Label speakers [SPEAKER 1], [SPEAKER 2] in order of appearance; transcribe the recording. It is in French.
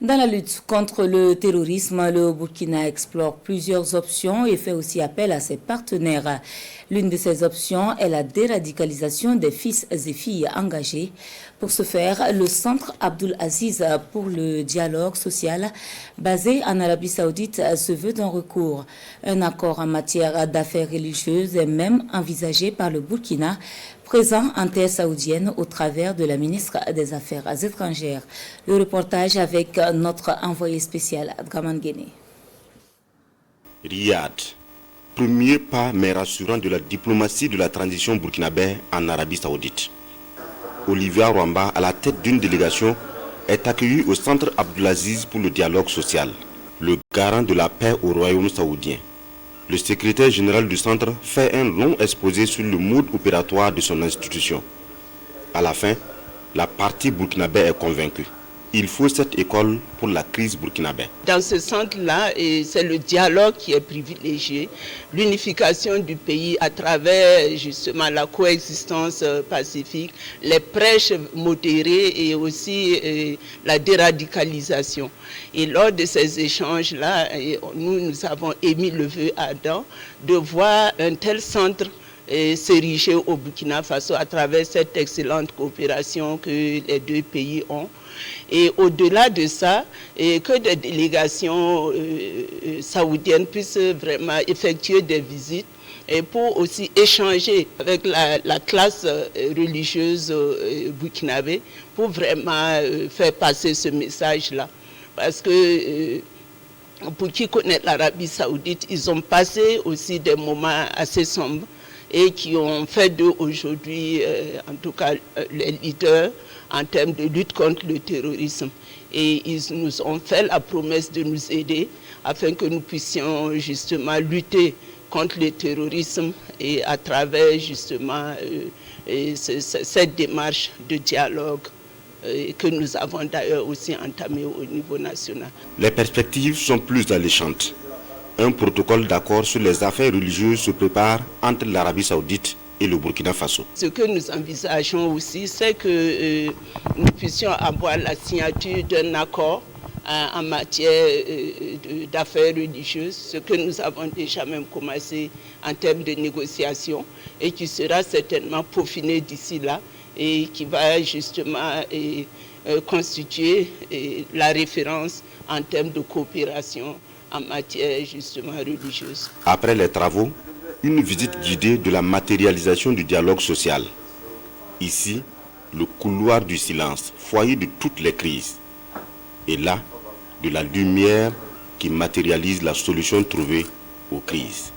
[SPEAKER 1] Dans la lutte contre le terrorisme, le Burkina explore plusieurs options et fait aussi appel à ses partenaires. L'une de ces options est la déradicalisation des fils et filles engagés. Pour ce faire, le Centre Abdul Aziz pour le dialogue social, basé en Arabie Saoudite, se veut d'un recours. Un accord en matière d'affaires religieuses est même envisagé par le Burkina, présent en terre saoudienne au travers de la ministre des Affaires étrangères. Le reportage avec notre envoyé spécial Abdraman Guéné.
[SPEAKER 2] Riyad, premier pas mais rassurant de la diplomatie de la transition burkinabé en Arabie Saoudite. Olivia Rwamba, à la tête d'une délégation, est accueillie au Centre Abdulaziz pour le dialogue social, le garant de la paix au royaume saoudien. Le secrétaire général du centre fait un long exposé sur le mode opératoire de son institution. À la fin, la partie burkinabé est convaincue. Il faut cette école pour la crise burkinabé.
[SPEAKER 3] Dans ce centre-là, c'est le dialogue qui est privilégié, l'unification du pays à travers justement la coexistence pacifique, les prêches modérés et aussi la déradicalisation. Et lors de ces échanges-là, nous avons émis le vœu ardent de voir un tel centre s'ériger au Burkina Faso à travers cette excellente coopération que les deux pays ont. Et au-delà de ça, que des délégations saoudiennes puissent vraiment effectuer des visites et pour aussi échanger avec la classe religieuse burkinabé pour vraiment faire passer ce message-là. Parce que pour qui connaît l'Arabie Saoudite, ils ont passé aussi des moments assez sombres et qui ont fait d'eux aujourd'hui, en tout cas les leaders, en termes de lutte contre le terrorisme. Et ils nous ont fait la promesse de nous aider afin que nous puissions justement lutter contre le terrorisme et à travers justement cette démarche de dialogue que nous avons d'ailleurs aussi entamée au niveau national.
[SPEAKER 2] Les perspectives sont plus alléchantes. Un protocole d'accord sur les affaires religieuses se prépare entre l'Arabie Saoudite et le Burkina Faso.
[SPEAKER 3] Ce que nous envisageons aussi, c'est que nous puissions avoir la signature d'un accord en matière d'affaires religieuses, ce que nous avons déjà même commencé en termes de négociations et qui sera certainement peaufiné d'ici là et qui va justement constituer la référence en termes de coopération en matière justement religieuse.
[SPEAKER 2] Après les travaux, une visite guidée de la matérialisation du dialogue social. Ici, le couloir du silence, foyer de toutes les crises. Et là, de la lumière qui matérialise la solution trouvée aux crises.